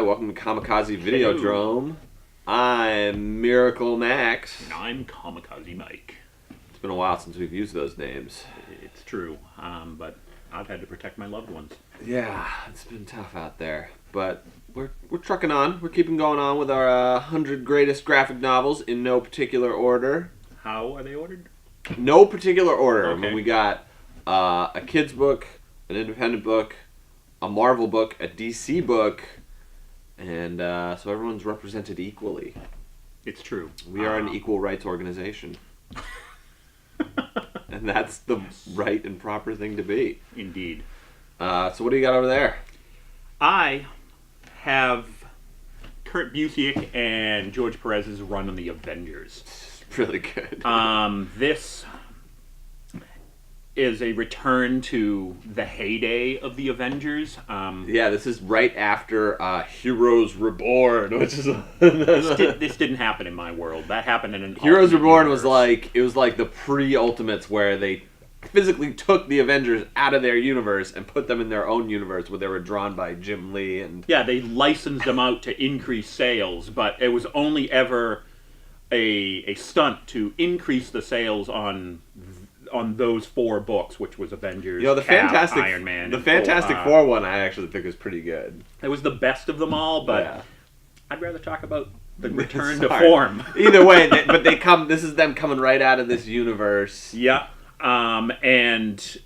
welcome to Kamikaze Videodrome. I'm Miracle Max. And I'm Comicazi Mike. It's been a while since we've used those names. It's true, but I've had to protect my loved ones. Yeah, it's been tough out there, but we're trucking on. We're keeping going on with our 100 greatest graphic novels in no particular order. How are they ordered? No particular order. Okay. I mean, we got a kid's book, an independent book, a Marvel book, a DC book, and so everyone's represented equally. It's true. We are an equal rights organization. And that's the right and proper thing to be. Indeed. So what do you got over there? I have Kurt Busiek and George Perez's run on the Avengers. It's really good. This is a return to the heyday of the Avengers. Yeah, this is right after Heroes Reborn, which is This didn't happen in my world. That happened in an Heroes alternate Reborn universe. was like the pre-Ultimates where they physically took the Avengers out of their universe and put them in their own universe where they were drawn by Jim Lee and Yeah, they licensed them out to increase sales, but it was only ever a stunt to increase the sales on those four books, which was Avengers, the Cap, Fantastic Iron Man, the and Fantastic Four one I actually think is pretty good. It was the best of them all, but Yeah. I'd rather talk about the return to Sorry. form. Either way, but they come. This is them coming right out of this universe. Yeah, and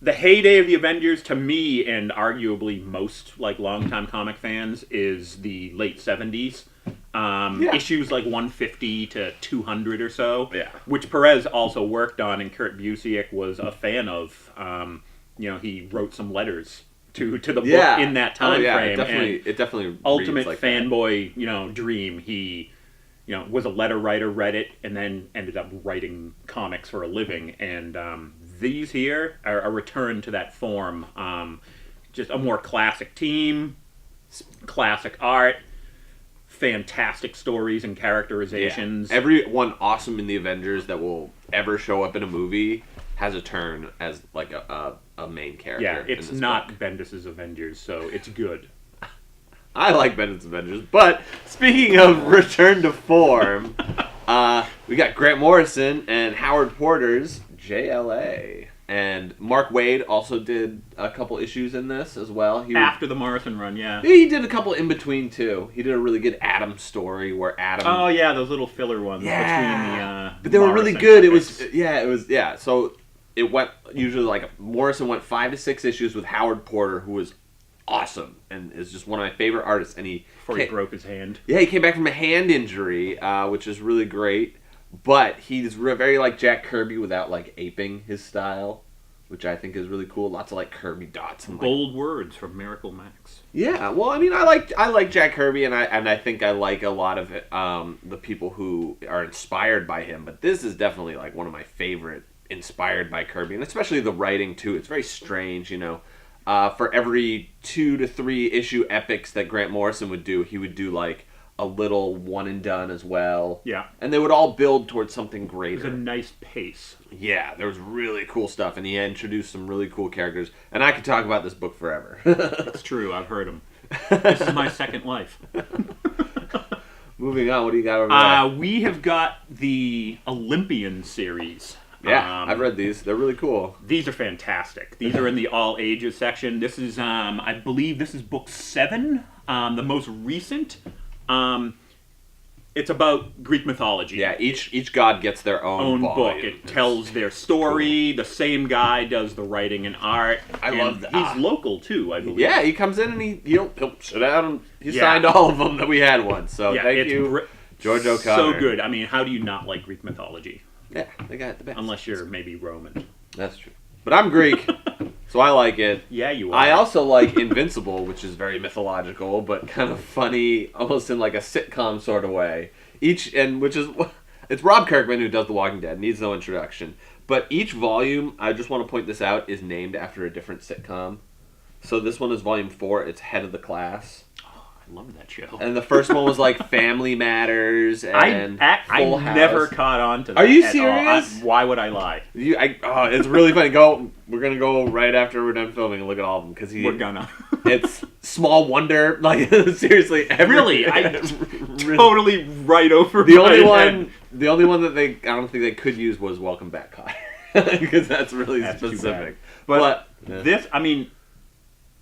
the heyday of the Avengers, to me, and arguably most longtime comic fans, is the late 70s. Yeah. Issues like 150 to 200 or so, Yeah. which Perez also worked on, and Kurt Busiek was a fan of. He wrote some letters to the book in that time frame. It definitely Ultimate reads like that. fanboy, dream. He, was a letter writer, read it, and then ended up writing comics for a living. And these here are a return to that form. Just a more classic team, classic art, fantastic stories and characterizations. Yeah. Everyone awesome in the Avengers that will ever show up in a movie has a turn as like a main character. Yeah, it's in this not book. Bendis' Avengers, so it's good. I like Bendis Avengers, but speaking of return to form, we got Grant Morrison and Howard Porter's JLA. And Mark Waid also did a couple issues in this as well. After the Morrison run, yeah. He did a couple in between too. He did a really good Adam story where Adam. Oh yeah, those little filler ones between the. But they were really Morrison good. epics. It was. So it went usually Morrison went 5 to 6 issues with Howard Porter, who was awesome and is just one of my favorite artists. And Before he broke his hand. Yeah, he came back from a hand injury, which is really great. But he's very like Jack Kirby without aping his style, which I think is really cool. Lots of Kirby dots and Bold words from Miracle Max. Yeah, well, I mean, I like Jack Kirby, and I think I like a lot of it, the people who are inspired by him. But this is definitely one of my favorite inspired by Kirby, and especially the writing too. It's very strange, For every 2 to 3 issue epics that Grant Morrison would do, he would do a little one and done as well. Yeah. And they would all build towards something It greater. was a nice pace. Yeah, there was really cool stuff, and he introduced some really cool characters. And I could talk about this book forever. It's true, I've heard him. This is my second life. Moving on, what do you got over there? We have got the Olympian series. Yeah, I've read these. They're really cool. These are fantastic. These are in the all ages section. This is, I believe, this is book 7, the most recent. It's about Greek mythology. Yeah, each god gets their own book. volume. It tells their story. Cool. The same guy does the writing and art. I love that. He's local too, I believe. Yeah, he comes in and he'll sit down and he signed all of them that we had once. So thank you, George O'Connor. So good. I mean, how do you not like Greek mythology? Yeah, they got the best. Unless you're maybe Roman. That's true. But I'm Greek, so I like it. Yeah, you are. I also like Invincible, which is very mythological, but kind of funny, almost in a sitcom sort of way. It's Rob Kirkman who does The Walking Dead, needs no introduction. But each volume, I just want to point this out, is named after a different sitcom. So this one is volume 4, it's Head of the Class. love that show. And the first one was like Family Matters and Full House. I never caught on to that. Are you serious? Why would I lie? It's really funny. We're gonna go right after we're done filming and look at all of them because we're gonna. It's Small Wonder. Like seriously, really, totally right over. The only one that I don't think they could use was Welcome Back, Kotter, because that's really specific. But this, I mean.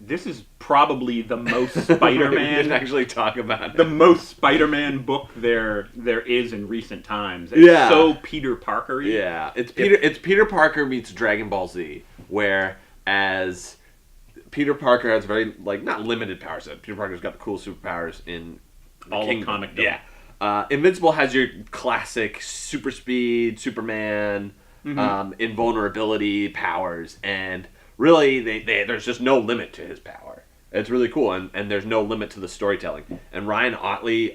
This is probably the most Spider-Man. We didn't actually talk about it. The most Spider-Man book there is in recent times. It's so Peter Parker-y. Yeah, it's Peter Parker meets Dragon Ball Z, whereas Peter Parker has very not limited powers. Peter Parker's got the cool superpowers in all of comic. Yeah, Invincible has your classic super speed, Superman, invulnerability powers, and really, there's just no limit to his power. It's really cool, and there's no limit to the storytelling. And Ryan Ottley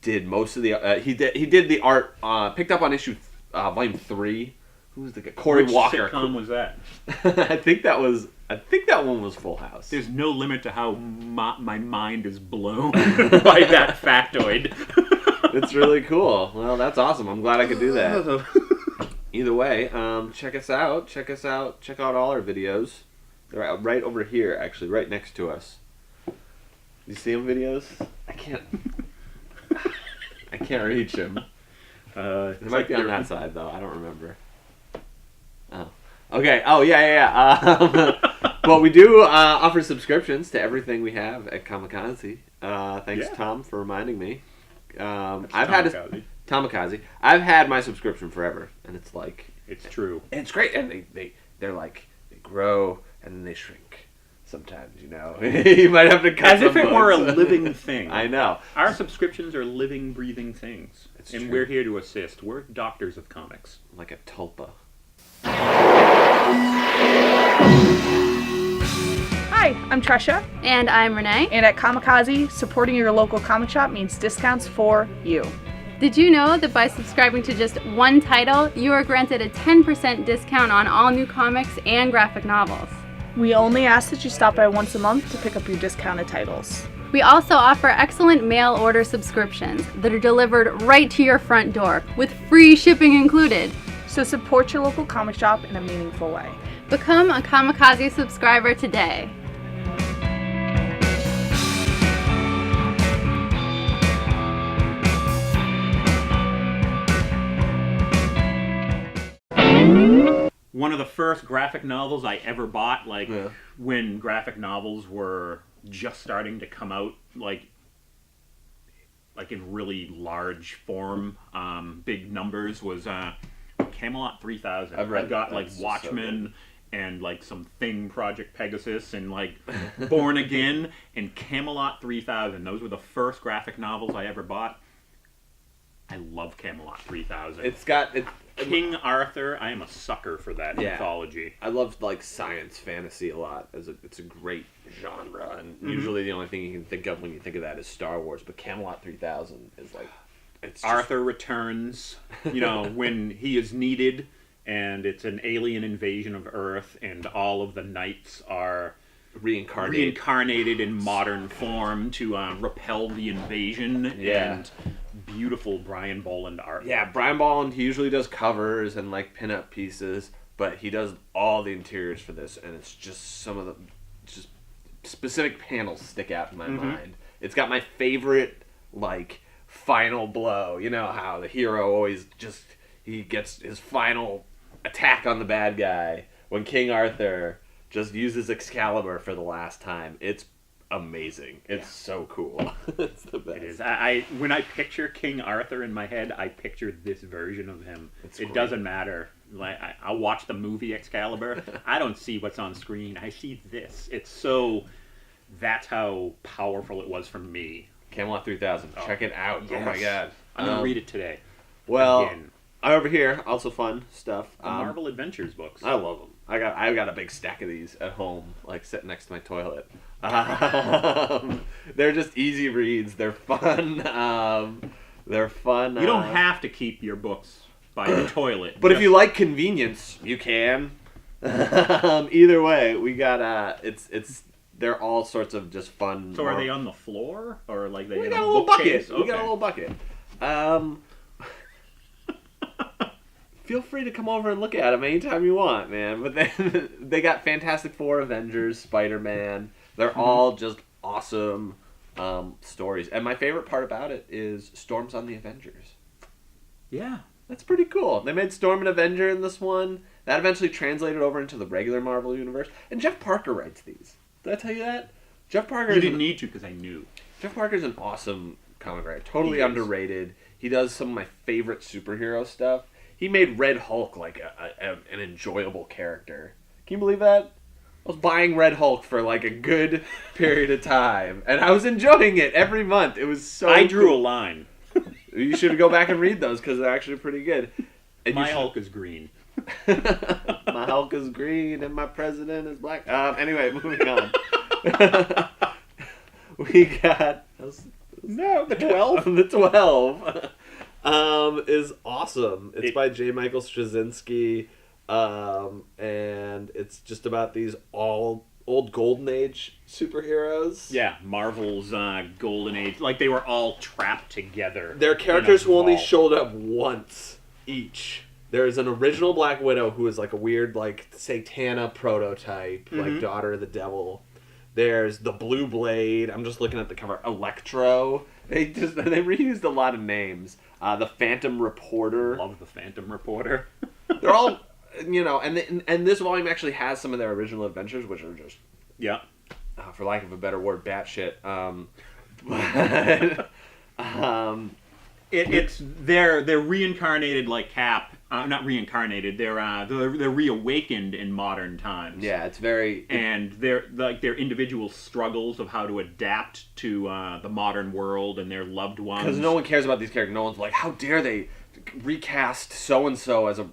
did most of the. He did the art. Picked up on issue volume 3. Who was the guy? Corey Walker. Which sitcom was that? I think that one was Full House. There's no limit to how my mind is blown by that factoid. It's really cool. Well, that's awesome. I'm glad I could do that. Either way, check us out. Check out all our videos. They're right over here, actually, right next to us. You see them videos? I can't reach them. They might be on that side, though. I don't remember. Oh. Okay. Oh, yeah. But we do offer subscriptions to everything we have at Comicazi. Thanks, Tom, for reminding me. Comicazi. I've had my subscription forever, and it's like... It's true. And it's great, and they're like, they grow, and then they shrink sometimes, you know. You might have to cut as if it were a living thing. I know. Our subscriptions are living, breathing things. It's and true. We're here to assist. We're doctors of comics. Like a tulpa. Hi, I'm Tresha. And I'm Renee. And at Comicazi, supporting your local comic shop means discounts for you. Did you know that by subscribing to just one title, you are granted a 10% discount on all new comics and graphic novels? We only ask that you stop by once a month to pick up your discounted titles. We also offer excellent mail order subscriptions that are delivered right to your front door with free shipping included. So support your local comic shop in a meaningful way. Become a Comicazi subscriber today. One of the first graphic novels I ever bought, when graphic novels were just starting to come out, like in really large form, big numbers, was Camelot 3000. I got Watchmen and some Thing, Project Pegasus, and Born Again and Camelot 3000. Those were the first graphic novels I ever bought. I love Camelot 3000. King Arthur, I am a sucker for that mythology. I love science fantasy a lot. It's a great genre, and usually the only thing you can think of when you think of that is Star Wars. But Camelot 3000 is Arthur returns, when he is needed, and it's an alien invasion of Earth, and all of the knights are reincarnated in modern form to repel the invasion. And beautiful Brian Boland art. Yeah, Brian Boland, he usually does covers and pin-up pieces, but he does all the interiors for this, and it's just some of the specific panels stick out in my mind. It's got my favorite final blow. You know how the hero always he gets his final attack on the bad guy when King Arthur just uses Excalibur for the last time. It's amazing. It's so cool. It's the best. It is. When I picture King Arthur in my head, I picture this version of him. It doesn't matter. I'll watch the movie Excalibur. I don't see what's on screen. I see this. That's how powerful it was for me. Camelot 3000. Check it out. Yes. Oh my god. I'm going to read it today. Well, over here, also fun stuff. The Marvel Adventures books. I love them. I've got a big stack of these at home, sitting next to my toilet. They're just easy reads. They're fun. They're fun. You don't have to keep your books by the toilet. But if you like convenience, you can. Either way, we got they're all sorts of just fun. So are they on the floor or like they? We in got a little bucket. Okay. We got a little bucket. Feel free to come over and look at them anytime you want, man. But then they got Fantastic Four, Avengers, Spider-Man. They're all just awesome stories. And my favorite part about it is Storm's on the Avengers. Yeah. That's pretty cool. They made Storm an Avenger in this one. That eventually translated over into the regular Marvel universe. And Jeff Parker writes these. Did I tell you that? Jeff Parker. You didn't need to because I knew. Jeff Parker's an awesome comic writer. Totally underrated. He does some of my favorite superhero stuff. He made Red Hulk like an enjoyable character. Can you believe that? I was buying Red Hulk for like a good period of time, and I was enjoying it every month. It was so. I drew a line. You should go back and read those because they're actually pretty good. And my Hulk is green. My Hulk is green, and my president is black. Anyway, moving on. We got the 12. The 12. Is awesome. It's by J. Michael Straczynski, and it's just about these old Golden Age superheroes. Yeah, Marvel's Golden Age. Like, they were all trapped together. Their characters who only showed up once each. There's an original Black Widow who is like a weird, like, Satana prototype, like Daughter of the Devil. There's the Blue Blade. I'm just looking at the cover. Electro. They reused a lot of names. The Phantom Reporter. Love the Phantom Reporter. They're all, and this volume actually has some of their original adventures, which are just, for lack of a better word, batshit. They're reincarnated like Cap. Not reincarnated. They're reawakened in modern times. Yeah, it's very. And they're like their individual struggles of how to adapt to the modern world and their loved ones. Because no one cares about these characters. No one's like, how dare they recast so and so as a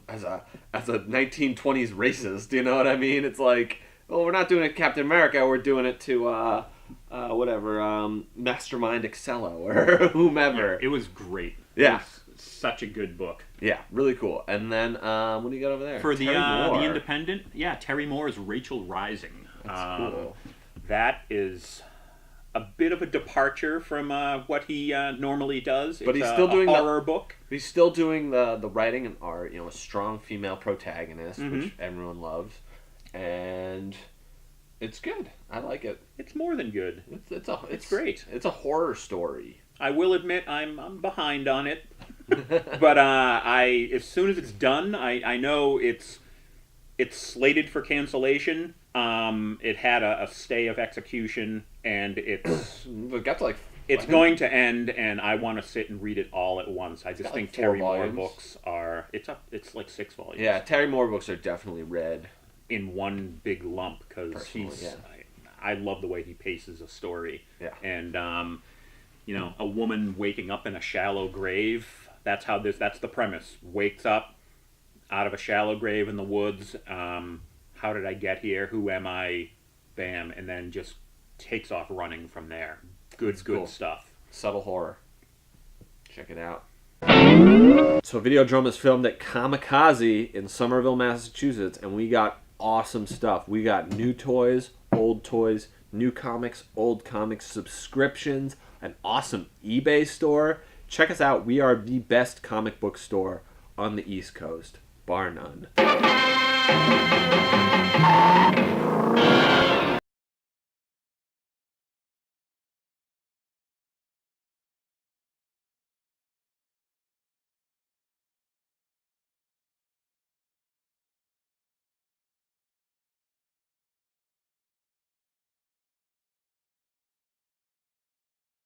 1920s racist? You know what I mean? It's like, well, we're not doing it to Captain America. We're doing it to Mastermind Excello or whomever. It was great. Yeah. It was such a good book. Yeah, really cool. And then, what do you got over there? For the Independent, Terry Moore's Rachel Rising. That's cool. That is a bit of a departure from what he normally does. But he's still doing a horror book. He's still doing the writing and art. A strong female protagonist, which everyone loves, and it's good. I like it. It's more than good. It's great. It's a horror story. I will admit I'm behind on it, but as soon as it's done, I know it's slated for cancellation. It had a stay of execution, and it's going to end, and I want to sit and read it all at once. I just think Terry Moore books are it's like 6 volumes. Yeah, Terry Moore books are definitely read in one big lump because I love the way he paces a story. Yeah, and a woman waking up in a shallow grave. That's the premise. Wakes up out of a shallow grave in the woods. How did I get here? Who am I? Bam. And then just takes off running from there. Good stuff. Subtle horror. Check it out. So Videodrome is filmed at Comicazi in Somerville, Massachusetts, and we got awesome stuff. We got new toys, old toys, new comics, old comics, subscriptions, an awesome eBay store. Check us out. We are the best comic book store on the East Coast, bar none.